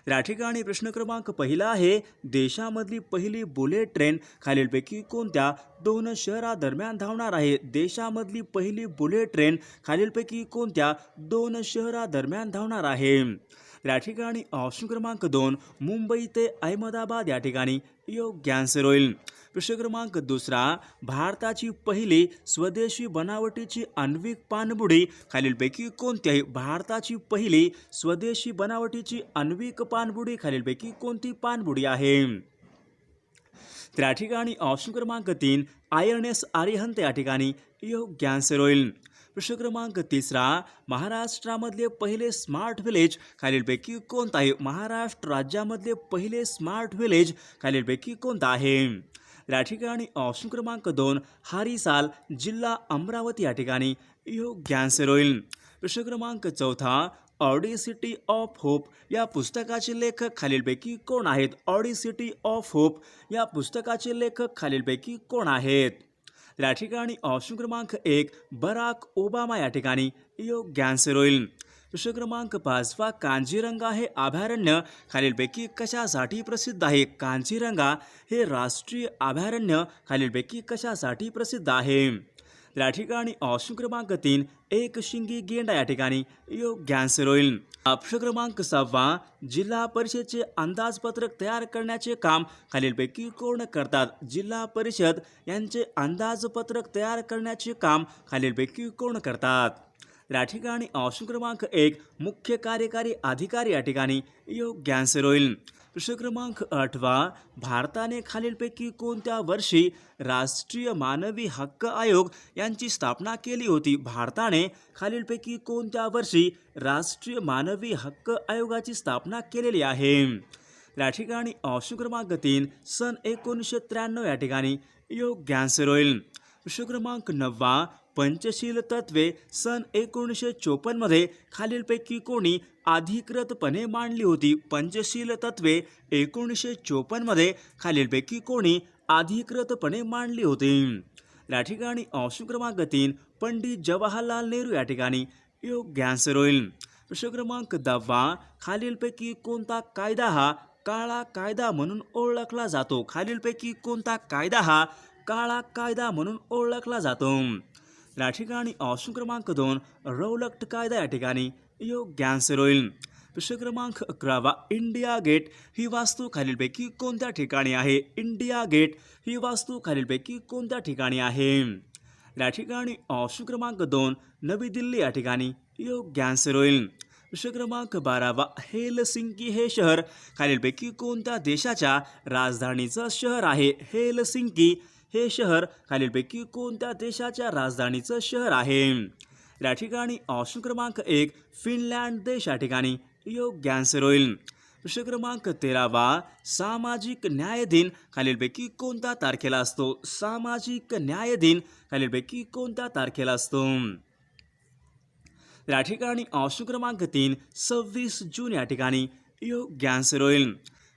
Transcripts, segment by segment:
या ठिकाणी प्रश्न क्रमांक पहिला आहे, देशामधली पहिली बुलेट ट्रेन खालीलपैकी कोणत्या दोन शहरादरम्यान धावणार आहे? देशामधली पहिली बुलेट ट्रेन खालीलपैकी कोणत्या दोन शहरादरम्यान धावणार आहे? या ठिकाणी ऑप्शन क्रमांक 2 मुंबई ते अहमदाबाद या ठिकाणी योग्य आन्सर होईल. प्रश्न क्रमांक दुसरा, भारताची पहिली स्वदेशी बनावटीची आण्विक पाणबुडी खालीलपैकी कोणती आहे? भारताची पहिली स्वदेशी बनावटीची आण्विक पाणबुडी खालीलपैकी कोणती पाणबुडी आहे? त्या ठिकाणी ऑप्शन क्रमांक 3 INS अरिहंत या ठिकाणी योग्य आन्सर होईल. प्रश्न क्रमांक तिसरा, महाराष्ट्रामधले पहिले स्मार्ट विलेज खालीलपैकी कोणतं आहे? महाराष्ट्र राज्यामधले पहिले स्मार्ट विलेज खालीलपैकी कोणतं आहे? या ठिकाणी ऑप्शन क्रमांक 2 हारीसाल, जिल्हा अमरावती या ठिकाणी योग्य आन्सर होईल. प्रश्न क्रमांक चौथा, ऑडिसिटी ऑफ होप या पुस्तकाचे लेखक खालीलपैकी कोण आहेत? ऑडिसिटी ऑफ होप या पुस्तकाचे लेखक खालीलपैकी कोण आहेत? या ठिकाणी ऑप्शन क्रमांक 1 बराक ओबामा या ठिकाणी योग्य आन्सर होईल. प्रश्न क्रमांक 5 कांजीरंगा हे अभयारण्य खालीलपैकी कशासाठी प्रसिद्ध आहे? कांजीरंगा हे राष्ट्रीय अभयारण्य खालीलपैकी कशासाठी प्रसिद्ध आहे? या ठिकाणी ऑप्शन क्रमांक 3 एक शिंगी गेंडा या ठिकाणी योग्य आन्सर होईल. प्रश्न क्रमांक 6 जिल्हा परिषदेचे अंदाजपत्रक तयार करण्याचे काम खालीलपैकी कोण करतात? जिल्हा परिषद यांचे अंदाजपत्रक तयार करण्याचे काम खालीलपैकी कोण करतात? या ठिकाणी ऑप्शन क्रमांक 1 मुख्य कार्यकारी अधिकारी या ठिकाणी योग्य आन्सर होईल. प्रश्न क्रमांक 8 भारताने खालीलपैकी कोणत्या वर्षी राष्ट्रीय मानवी हक्क आयोग यांची स्थापना केली होती? भारताने खालीलपैकी कोणत्या वर्षी राष्ट्रीय मानवी हक्क आयोगाची स्थापना केलेली आहे? या ठिकाणी ऑप्शन क्रमांक 3 सन 1993 या ठिकाणी योग्य आन्सर होईल. प्रश्न क्रमांक 9 पंचशील तत्वे सन 1954 मध्ये खालीलपैकी कोणी अधिकृतपणे मांडली होती? पंचशील तत्वे 1954 मध्ये खालीलपैकी कोणी अधिकृतपणे मांडली होती? या ठिकाणी ऑप्शन क्रमांक 3 पंडित जवाहरलाल नेहरू या ठिकाणी योग्य आन्सर होईल. प्रश्न क्रमांक 10 खालीलपैकी कोणता कायदा हा काळा कायदा म्हणून ओळखला जातो? खालीलपैकी कोणता कायदा हा काळा कायदा म्हणून ओळखला जातो? या ठिकाणी ऑप्शन क्रमांक 2 रौलट कायदा या ठिकाणी योग्य आन्सर होईल. प्रश्न क्रमांक 11 इंडिया गेट ही वास्तू खालीलपैकी कोणत्या ठिकाणी आहे? इंडिया गेट ही वास्तू खालीलपैकी कोणत्या ठिकाणी आहे? या ठिकाणी ऑप्शन क्रमांक 2 नवी दिल्ली या ठिकाणी योग्य आन्सर होईल. प्रश्न क्रमांक 12 हेलसिंकी हे शहर खालीलपैकी कोणत्या देशाच्या राजधानीचं शहर आहे? हेलसिंकी हे शहर खालीलपैकी कोणत्या देशाच्या राजधानीचं शहर आहे? या ठिकाणी ऑप्शन क्रमांक 1 फिनलँड देश या ठिकाणी योग्य आन्सर होईल. प्रश्न क्रमांक 13 सामाजिक न्याय दिन खालीलपैकी कोणत्या तारखेला असतो? सामाजिक न्याय दिन खालीलपैकी कोणत्या तारखेला असतो? या ठिकाणी ऑप्शन क्रमांक 3 26 जून या ठिकाणी योग्य आन्सर होईल.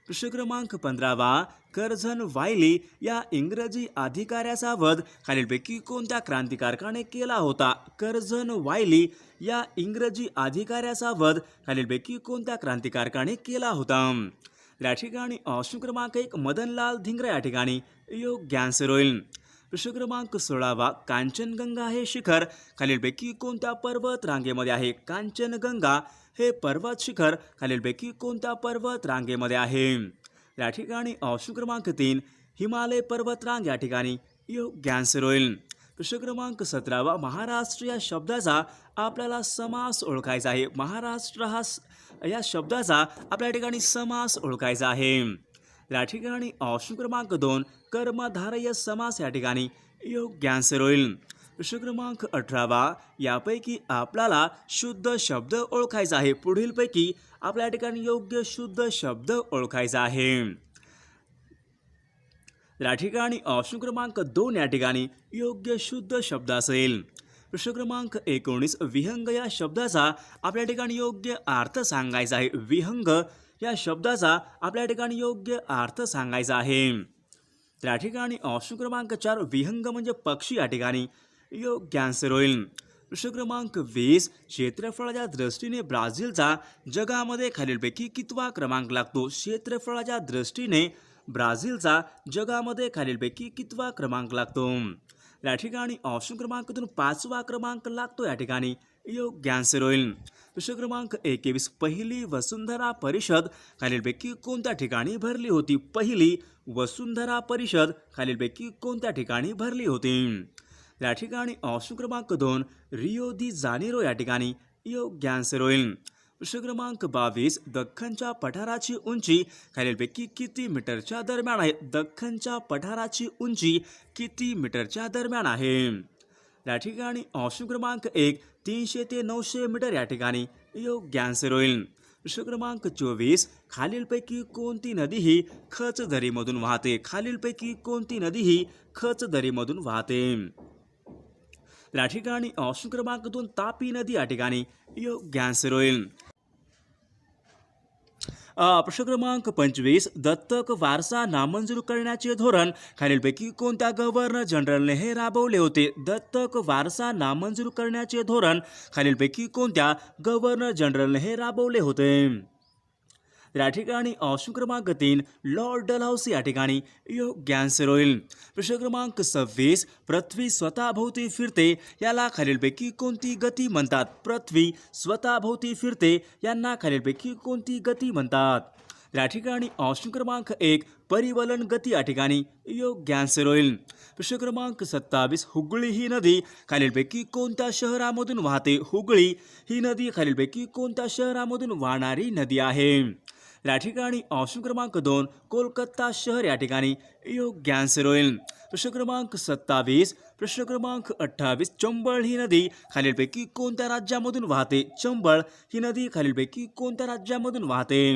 प्रश्न क्रमांक 15 कर्झन वायली या इंग्रजी अधिकाऱ्याचा वध खालीलपैकी कोणत्या क्रांतिकारकाने केला होता? कर्झन वायली या इंग्रजी अधिकाऱ्याचा वध खालीलपैकी कोणत्या क्रांतिकारकाने केला होता? या ठिकाणी ऑप्शन क्रमांक 1 मदनलाल धिंग्रा या ठिकाणी योग्य आन्सर होईल. प्रश्न क्रमांक 16 कांचनगंगा हे शिखर खालीलपैकी कोणत्या पर्वत रांगेमध्ये आहे? कांचनगंगा हे पर्वत शिखर खालीलपैकी कोणत्या पर्वत रांगेमध्ये आहे? या ठिकाणी ऑप्शन क्रमांक 3 हिमालय पर्वतरांग या ठिकाणी योग्य आन्सर होईल. प्रश्न क्रमांक 17 महाराष्ट्र या शब्दाचा आपल्याला समास ओळखायचा आहे. महाराष्ट्र या शब्दाचा आपल्या ठिकाणी समास ओळखायचा आहे. या ठिकाणी ऑप्शन क्रमांक 2 कर्मधारय समास या ठिकाणी योग्य आन्सर होईल. प्रश्न क्रमांक 18 यापैकी आपल्याला शुद्ध शब्द ओळखायचा आहे. पुढीलपैकी आपल्या ठिकाणी योग्य शुद्ध शब्द ओळखायचा आहे. या ठिकाणी ऑप्शन क्रमांक 2 या ठिकाणी योग्य शुद्ध शब्द असेल. प्रश्न क्रमांक 19 विहंग या शब्दाचा आपल्या ठिकाणी योग्य अर्थ सांगायचा आहे. विहंग या शब्दाचा आपल्या ठिकाणी योग्य अर्थ सांगायचा आहे. त्या ठिकाणी ऑप्शन क्रमांक 4 विहंग म्हणजे पक्षी या ठिकाणी योग्य आन्सर होईल. प्रश्न क्रमांक 20 क्षेत्रफळाच्या दृष्टीने ब्राझीलचा जगामध्ये खालीलपैकी कितवा क्रमांक लागतो? क्षेत्रफळाच्या दृष्टीने ब्राझीलचा जगामध्ये खालीलपैकी कितवा क्रमांक लागतो? या ठिकाणी ऑप्शन क्रमांक 2 5वा क्रमांक लागतो या ठिकाणी योग्य आन्सर होईल. प्रश्न क्रमांक 21 पहिली वसुंधरा परिषद खालीलपैकी कोणत्या ठिकाणी भरली होती? पहिली वसुंधरा परिषद खालीलपैकी कोणत्या ठिकाणी भरली होती? या ठिकाणी ऑप्शन क्रमांक 2 रिओ दी जानेरो या ठिकाणी योग्य आन्सर होईल. प्रश्न क्रमांक 22 दख्खनच्या पठाराची उंची खालीलपैकी किती मीटरच्या दरम्यान आहे? दख्खनच्या पठाराची उंची किती मीटरच्या दरम्यान आहे? या ठिकाणी ऑप्शन क्रमांक 1 300 ते 900 मीटर या ठिकाणी योग्य आन्सर होईल. प्रश्न क्रमांक 24 खालीलपैकी कोणती नदी ही खचदरीमधून वाहते? खालीलपैकी कोणती नदी ही खचदरीमधून वाहते? या ठिकाणी ऑप्शन क्रमांक 2 तापी नदी या ठिकाणी योग्य आन्सर होईल. प्रश्न क्रमांक 25 दत्तक वारसा नामंजूर करण्याचे धोरण खालीलपैकी कोणत्या गव्हर्नर जनरलने हे राबवले होते? दत्तक वारसा नामंजूर करण्याचे धोरण खालीलपैकी कोणत्या गव्हर्नर जनरलने हे राबवले होते? या ठिकाणी ऑप्शन क्रमांक 3 लॉर्ड डलहौसी या ठिकाणी योग्य आन्सर होईल. प्रश्न क्रमांक 26 पृथ्वी स्वतःभोवती फिरते याला खालीलपैकी कोणती गती म्हणतात? पृथ्वी स्वतःभोवती फिरते यांना खालीलपैकी कोणती गती म्हणतात? या ठिकाणी ऑप्शन क्रमांक 1 परिवलन गती या ठिकाणी योग्य आन्सर होईल. प्रश्न क्रमांक 27 हुगळी ही नदी खालीलपैकी कोणत्या शहरामधून वाहते? हुगळी ही नदी खालीलपैकी कोणत्या शहरामधून वाहणारी नदी आहे? या ठिकाणी ऑप्शन क्रमांक 2 कोलकाता शहर या ठिकाणी योग्य आन्सर होईल. प्रश्न क्रमांक 27 प्रश्न क्रमांक 28 चंबळ ही नदी खालीलपैकी कोणत्या राज्यामधून वाहते? चंबळ ही नदी खालीलपैकी कोणत्या राज्यामधून वाहते?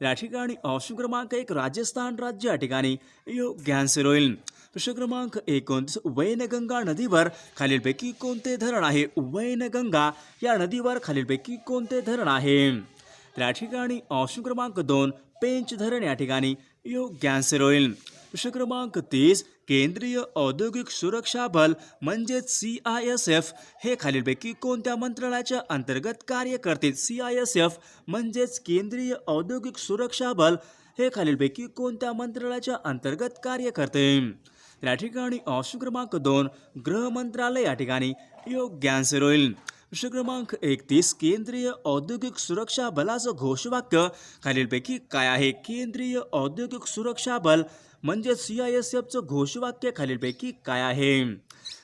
या ठिकाणी ऑप्शन क्रमांक 1 राजस्थान राज्य या ठिकाणी योग्य आन्सर होईल. प्रश्न क्रमांक 29 वैनगंगा नदीवर खालीलपैकी कोणते धरण आहे? वैनगंगा या नदीवर खालीलपैकी कोणते धरण आहे? या ठिकाणी ऑप्शन क्रमांक 2 पेंच धरण या ठिकाणी योग्य आन्सर होईल. प्रश्न क्रमांक 30 केंद्रीय औद्योगिक सुरक्षा बल म्हणजेच CISF हे खालीलपैकी कोणत्या मंत्रालयाच्या अंतर्गत कार्य करते? CISF म्हणजेच केंद्रीय औद्योगिक सुरक्षा बल हे खालीलपैकी कोणत्या मंत्रालयाच्या अंतर्गत कार्य करते? या ठिकाणी ऑप्शन क्रमांक 2 गृह मंत्रालय या ठिकाणी योग्य आन्सर होईल. प्रश्न क्रमांक 31 केंद्रीय औद्योगिक सुरक्षा बलाचं घोषवाक्य खालीलपैकी काय आहे? केंद्रीय औद्योगिक सुरक्षा बल म्हणजे CISFचं घोषवाक्य खालीलपैकी काय आहे?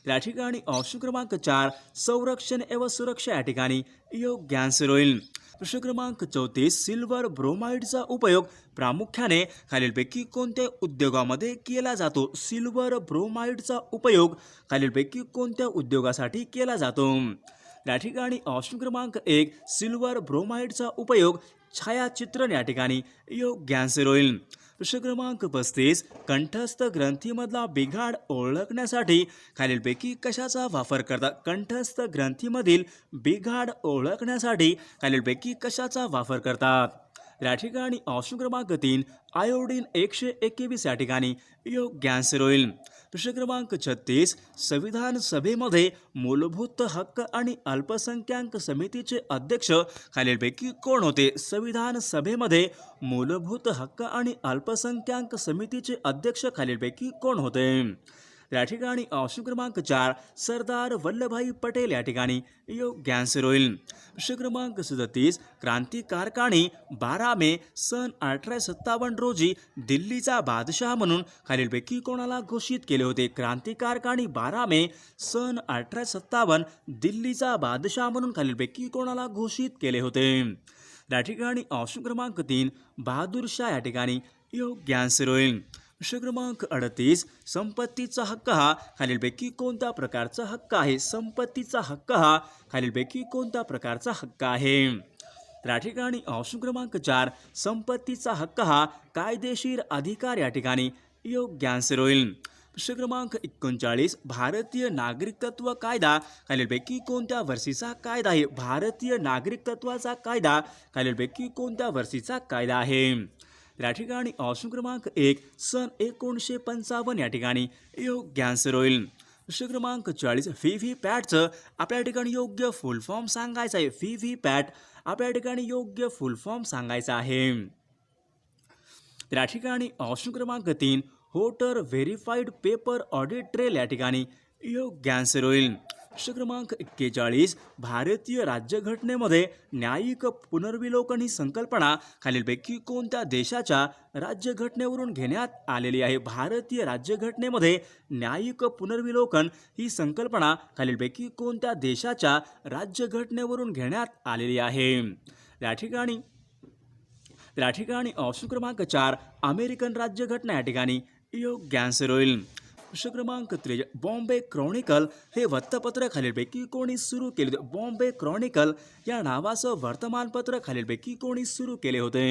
या ठिकाणी ऑप्शन क्रमांक 4 संरक्षण एवं सुरक्षा या ठिकाणी योग्य आन्सर होईल. प्रश्न क्रमांक 34 सिल्वर ब्रोमाइडचा उपयोग प्रामुख्याने खालीलपैकी कोणत्या उद्योगामध्ये केला जातो? सिल्वर ब्रोमाइडचा उपयोग खालीलपैकी कोणत्या उद्योगासाठी केला जातो? या ठिकाणी ऑप्शन क्रमांक 1 सिल्वर ब्रोमाइडचा उपयोग छायाचित्रण या ठिकाणी योग्य आन्सर होईल. प्रश्न क्रमांक 35 कंठस्थ ग्रंथीमधला बिघाड ओळखण्यासाठी खालीलपैकी कशाचा वापर करतात? कंठस्थ ग्रंथीमधील बिघाड ओळखण्यासाठी खालीलपैकी कशाचा वापर करतात? या ठिकाणी ऑप्शन क्रमांक 3 आयोडीन 121 या ठिकाणी योग्य आन्सर होईल. प्रश्न क्रमांक 36 संविधान सभेमध्ये मूलभूत हक्क आणि अल्पसंख्याक समितीचे अध्यक्ष खालीलपैकी कोण होते? संविधान सभेमध्ये मूलभूत हक्क आणि अल्पसंख्याक समितीचे अध्यक्ष खालीलपैकी कोण होते? या ठिकाणी ऑप्शन क्रमांक 4 सरदार वल्लभभाई पटेल या ठिकाणी योग्य आन्सर होईल. प्रश्न क्रमांक 37 क्रांतिकारकांनी 12 मे सन 1857 रोजी दिल्लीचा बादशाह म्हणून खालीलपैकी कोणाला घोषित केले होते? क्रांतिकारकांनी 12 मे सन 1857 दिल्लीचा बादशाह म्हणून खालीलपैकी कोणाला घोषित केले होते? या ठिकाणी ऑप्शन क्रमांक 3 बहादूर शाह या ठिकाणी योग्य आन्सर होईल. प्रश्न क्रमांक 38 संपत्तीचा हक्क हा खालीलपैकी कोणत्या प्रकारचा हक्क आहे? संपत्तीचा हक्क हा खालीलपैकी कोणत्या प्रकारचा हक्क आहे? या ठिकाणी ऑप्शन क्रमांक 4 संपत्तीचा हक्क हा कायदेशीर अधिकार या ठिकाणी योग्य आन्सर होईल. प्रश्न क्रमांक 39 भारतीय नागरिकत्व कायदा खालीलपैकी कोणत्या वर्षीचा कायदा आहे? भारतीय नागरिकत्वाचा कायदा खालीलपैकी कोणत्या वर्षीचा कायदा आहे? या ठिकाणी ऑप्शन क्रमांक 1 सन 1955 या ठिकाणी योग्य आन्सर होईल. प्रश्न क्रमांक 40 व्ही पॅटचं आपल्या ठिकाणी योग्य फुल फॉर्म सांगायचा आहे. व्ही पॅट आपल्या ठिकाणी योग्य फुल फॉर्म सांगायचा आहे. त्या ठिकाणी ऑप्शन क्रमांक 3 voter verified paper audit trail या ठिकाणी योग्य आन्सर होईल. प्रश्न क्रमांक 41 भारतीय राज्यघटनेमध्ये न्यायिक पुनर्विलोकन ही संकल्पना खालीलपैकी कोणत्या देशाच्या राज्यघटनेवरून घेण्यात आलेली आहे. भारतीय राज्यघटनेमध्ये न्यायिक पुनर्विलोकन ही संकल्पना खालीलपैकी कोणत्या देशाच्या राज्यघटनेवरून घेण्यात आलेली आहे. त्या ठिकाणी ऑप्शन क्रमांक 4 अमेरिकन राज्यघटना या ठिकाणी योग्य आन्सर होईल. प्रश्न क्रमांक 43 बॉम्बे क्रॉनिकल हे वृत्तपत्र खालीलपैकी कोणी सुरू केले होते. बॉम्बे क्रॉनिकल या नावाचं वर्तमानपत्र खालीलपैकी कोणी सुरू केले होते.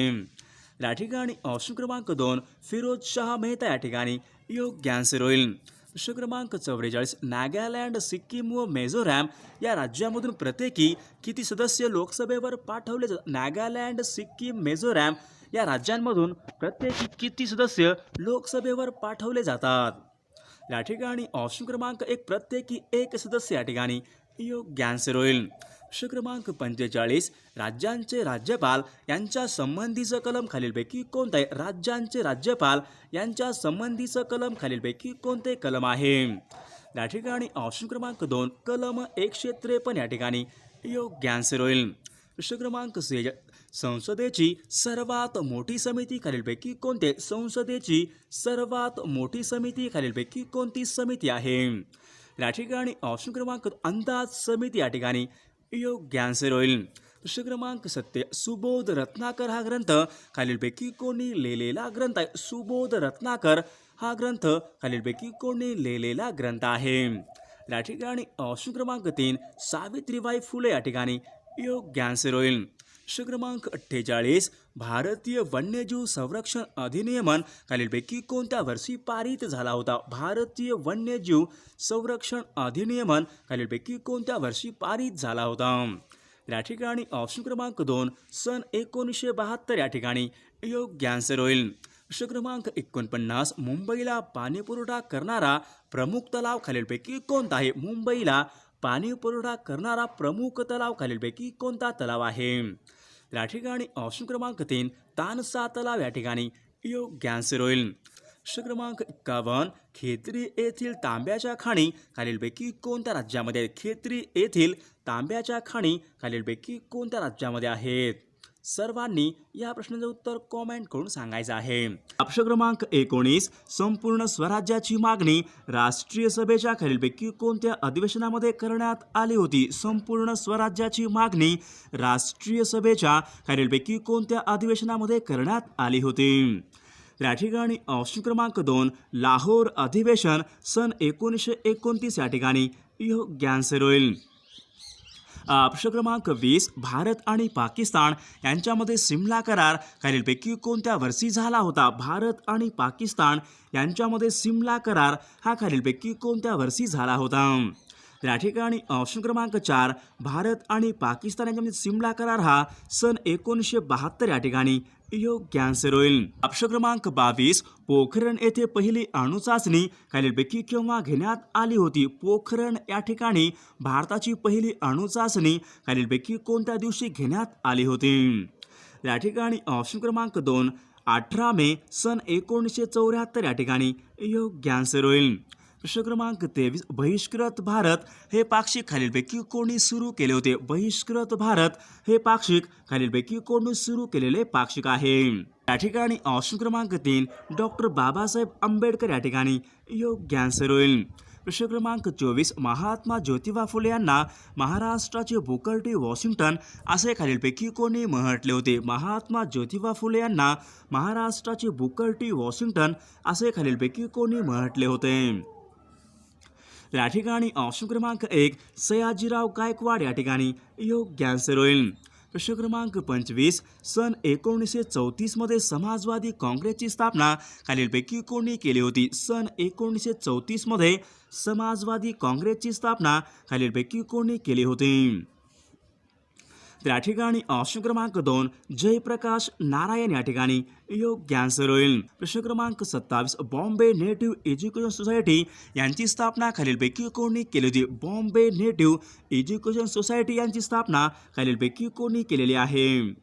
या ठिकाणी ऑप्शन क्रमांक 2 फिरोज शाह मेहता या ठिकाणी योग्य आन्सर होईल. प्रश्न क्रमांक 44 नागालँड, सिक्कीम व मिझोरॅम या राज्यामधून प्रत्येकी किती सदस्य लोकसभेवर पाठवले जातात. नागालँड, सिक्कीम, मिझोरॅम या राज्यांमधून प्रत्येकी किती सदस्य लोकसभेवर पाठवले जातात. या ठिकाणी ऑप्शन क्रमांक 1 प्रत्येकी 1 सदस्य या ठिकाणी योग्य आन्सर होईल. प्रश्न क्रमांक 45 राज्यांचे राज्यपाल यांच्या संबंधीचं कलम खालीलपैकी कोणतं आहे. राज्यांचे राज्यपाल यांच्या संबंधीचं कलम खालीलपैकी कोणते कलम आहे. या ठिकाणी ऑप्शन क्रमांक 2 कलम 153 या ठिकाणी योग्य आन्सर होईल. प्रश्न क्रमांक 6 संसदेची सर्वात मोठी समिती खालीलपैकी कोणते. संसदेची सर्वात मोठी समिती खालीलपैकी कोणती समिती आहे. या ठिकाणी ऑप्शन क्रमांक अंदाज समिती या ठिकाणी योग्य आन्सर होईल. प्रश्न क्रमांक 7 सुबोध रत्नाकर हा ग्रंथ खालीलपैकी कोणी लिहिलेला ग्रंथ आहे. सुबोध रत्नाकर हा ग्रंथ खालीलपैकी कोणी लिहिलेला ग्रंथ आहे. या ठिकाणी ऑप्शन क्रमांक 3 सावित्रीबाई फुले या ठिकाणी योग्य आन्सर होईल. प्रश्न क्रमांक 48 भारतीय वन्यजीव संरक्षण अधिनियमन खालीलपैकी कोणत्या वर्षी पारित झाला होता. भारतीय वन्यजीव संरक्षण अधिनियमन खालीलपैकी कोणत्या वर्षी पारित झाला होता. या ठिकाणी ऑप्शन क्रमांक 2 सन 1972 या ठिकाणी योग्य आन्सर होईल. प्रश्न क्रमांक 49 मुंबईला पाणीपुरवठा करणारा प्रमुख तलाव खालीलपैकी कोणता आहे. मुंबईला पाणी पुरवठा करणारा प्रमुख तलाव खालीलपैकी कोणता तलाव आहे. या ठिकाणी ऑप्शन क्रमांक 3 तानसा तलाव या ठिकाणी योग्य आन्सर होईल. प्रश्न क्रमांक 51 खेत्री येथील तांब्याच्या खाणी खालीलपैकी कोणत्या राज्यामध्ये आहेत. खेत्री येथील तांब्याच्या खाणी खालीलपैकी कोणत्या राज्यामध्ये आहेत. सर्वांनी या प्रश्नाचं उत्तर कॉमेंट करून सांगायचं आहे. प्रश्न क्रमांक 19 संपूर्ण स्वराज्याची मागणी राष्ट्रीय सभेच्या खालीलपैकी कोणत्या अधिवेशनामध्ये करण्यात आली होती. संपूर्ण स्वराज्याची मागणी राष्ट्रीय सभेच्या खालीलपैकी कोणत्या अधिवेशनामध्ये करण्यात आली होती. या ठिकाणी ऑप्शन क्रमांक 2 लाहोर अधिवेशन सन 1929 या ठिकाणी योग्य आन्सर होईल. प्रश्न क्रमांक 20 भारत आणि पाकिस्तान यांच्यामध्ये सिमला करार खालीलपैकी कोणत्या वर्षी झाला होता. भारत आणि पाकिस्तान यांच्यामध्ये सिमला करार हा खालीलपैकी कोणत्या वर्षी झाला होता. या ठिकाणी ऑप्शन क्रमांक 4 भारत आणि पाकिस्तान यांच्यामध्ये सिमला करार हा सन 1972 या ठिकाणी योग्य आन्सर होईल. प्रश्न क्रमांक 22 पोखरण येथे पहिली अणुचाचणी खालीलपैकी केव्हा घेण्यात आली होती. पोखरण या ठिकाणी भारताची पहिली अणुचाचणी खालीलपैकी कोणत्या दिवशी घेण्यात आली होती. या ठिकाणी ऑप्शन क्रमांक 2 18 मे सन 1974 या ठिकाणी योग्य आन्सर होईल. प्रश्न क्रमांक 23 बहिष्कृत भारत हे पाक्षिक खालीलपैकी कोणी सुरू केले होते. बहिष्कृत भारत हे पाक्षिक खालीलपैकी कोणी सुरू केलेले पाक्षिक आहे. या ठिकाणी ऑप्शन क्रमांक 3 डॉक्टर बाबासाहेब आंबेडकर या ठिकाणी योग्य आन्सर होईल. प्रश्न क्रमांक 24 महात्मा ज्योतिबा फुले यांना महाराष्ट्राचे बुकर टी वॉशिंग्टन असे खालीलपैकी कोणी म्हटले होते. महात्मा ज्योतिबा फुले यांना महाराष्ट्राचे बुकर टी वॉशिंग्टन असे खालीलपैकी कोणी म्हटले होते. या ठिकाणी ऑप्शन क्रमांक 1 सयाजीराव गायकवाड या ठिकाणी योग्य आन्सर होईल. प्रश्न क्रमांक 25 सन 1934 मध्ये समाजवादी काँग्रेसची स्थापना खालीलपैकी कोणी केली होती. सन 1934 मध्ये समाजवादी काँग्रेसची स्थापना खालीलपैकी कोणी केली होती. तर या ठिकाणी ऑप्शन क्रमांक 2 जयप्रकाश नारायण या ठिकाणी योग्य आन्सर होईल. प्रश्न क्रमांक 27 बॉम्बे नेटिव्ह एज्युकेशन सोसायटी यांची स्थापना खालीलपैकी कोणी केली होती? बॉम्बे नेटिव्ह एज्युकेशन सोसायटी यांची स्थापना खालीलपैकी कोणी केलेली आहे?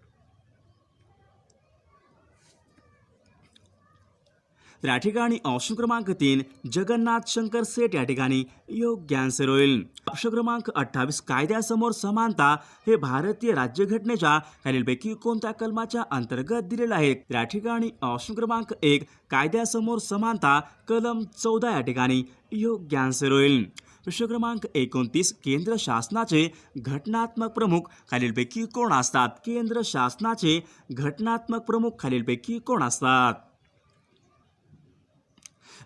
तर या ठिकाणी ऑप्शन क्रमांक 3 जगन्नाथ शंकर सेठ या ठिकाणी योग्य आन्सर होईल. प्रश्न क्रमांक 28 कायद्यासमोर समानता हे भारतीय राज्यघटनेच्या खालीलपैकी कोणत्या कलमाच्या अंतर्गत दिलेले आहे? तर या ठिकाणी ऑप्शन क्रमांक 1 कायद्यासमोर समानता कलम 14 या ठिकाणी योग्य आन्सर होईल. प्रश्न क्रमांक 29 केंद्र शासनाचे घटनात्मक प्रमुख खालीलपैकी कोण असतात? केंद्र शासनाचे घटनात्मक प्रमुख खालीलपैकी कोण असतात?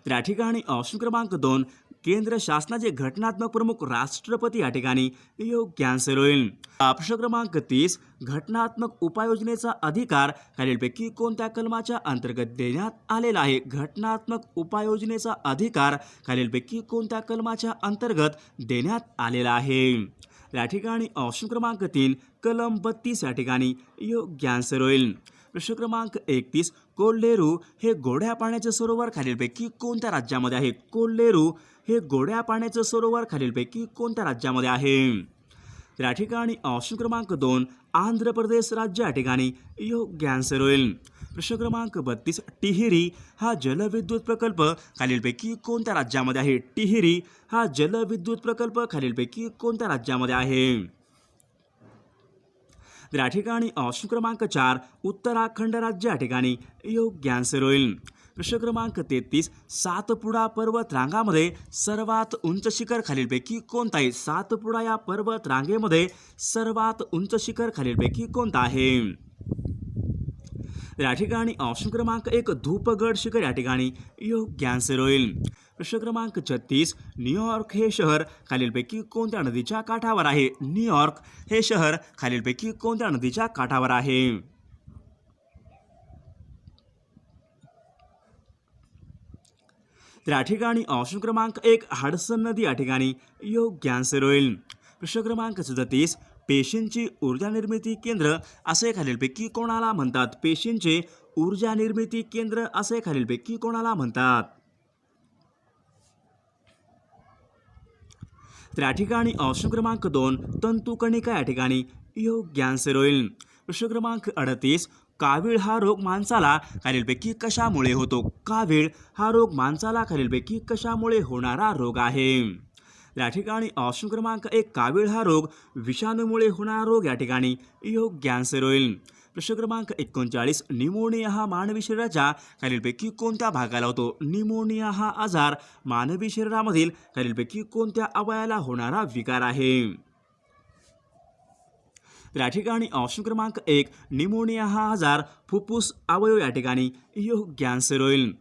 तर या ठिकाणी ऑप्शन क्रमांक 2 केंद्र शासनाचे घटनात्मक प्रमुख राष्ट्रपती या ठिकाणी योग्य आन्सर होईल. प्रश्न क्रमांक 30 घटनात्मक उपाययोजनेचा अधिकार खालीलपैकी कोणत्या कलमाच्या अंतर्गत देण्यात आलेला आहे? घटनात्मक उपाययोजनेचा अधिकार खालीलपैकी कोणत्या कलमाच्या अंतर्गत देण्यात आलेला आहे? या ठिकाणी ऑप्शन क्रमांक 3 कलम 32 या ठिकाणी योग्य आन्सर होईल. प्रश्न क्रमांक 31 कोल्हेरू हे गोड्या पाण्याचे सरोवर खालीलपैकी कोणत्या राज्यामध्ये आहे? कोल्हेरू हे गोड्या पाण्याचे सरोवर खालीलपैकी कोणत्या राज्यामध्ये आहे? तर या ठिकाणी ऑप्शन क्रमांक 2 आंध्र प्रदेश राज्य या ठिकाणी योग्य आन्सर होईल. प्रश्न क्रमांक 32 टिहिरी हा जलविद्युत प्रकल्प खालीलपैकी कोणत्या राज्यामध्ये आहे? टिहिरी हा जलविद्युत प्रकल्प खालीलपैकी कोणत्या राज्यामध्ये आहे? तर या ठिकाणी ऑप्शन क्रमांक 4 उत्तराखंड राज्य या ठिकाणी योग्य आन्सर होईल. प्रश्न क्रमांक 33 सातपुडा पर्वत रांगामध्ये सर्वात उंच शिखर खालीलपैकी कोणता आहे? सातपुडा या पर्वत रांगेमध्ये सर्वात उंच शिखर खालीलपैकी कोणता आहे? तर या ठिकाणी ऑप्शन क्रमांक 1 धूपगड शिखर या ठिकाणी योग्य आन्सर होईल. प्रश्न क्रमांक 36 न्यूयॉर्क हे शहर खालीलपैकी कोणत्या नदीच्या काठावर आहे? न्यूयॉर्क हे शहर खालीलपैकी कोणत्या नदीच्या काठावर आहे? तर या ठिकाणी ऑप्शन क्रमांक 1 हडसन नदी या ठिकाणी योग्य आन्सर होईल. प्रश्न क्रमांक 37 पेशींची ऊर्जा निर्मिती केंद्र असे खालीलपैकी कोणाला म्हणतात? पेशींचे ऊर्जा निर्मिती केंद्र असे खालीलपैकी कोणाला म्हणतात? तर या ठिकाणी ऑप्शन क्रमांक 2 तंतुकणिका या ठिकाणी योग्य आन्सर होईल. प्रश्न क्रमांक 38 कावीळ हा रोग माणसाला खालीलपैकी कशामुळे होतो? कावीळ हा रोग माणसाला खालीलपैकी कशामुळे होणारा रोग आहे? या ठिकाणी ऑप्शन क्रमांक 1 कावीळ हा रोग विषाणूमुळे होणारा रोग या ठिकाणी योग्य आन्सर होईल. प्रश्न क्रमांक 39 निमोनिया हा मानवी शरीराच्या खालीलपैकी कोणत्या भागाला होतो? निमोनिया हा आजार मानवी शरीरामधील खालीलपैकी कोणत्या अवयवाला होणारा विकार आहे? तर या ठिकाणी ऑप्शन क्रमांक 1 निमोनिया हा आजार फुफ्फुस अवयव या ठिकाणी योग्य आन्सर होईल.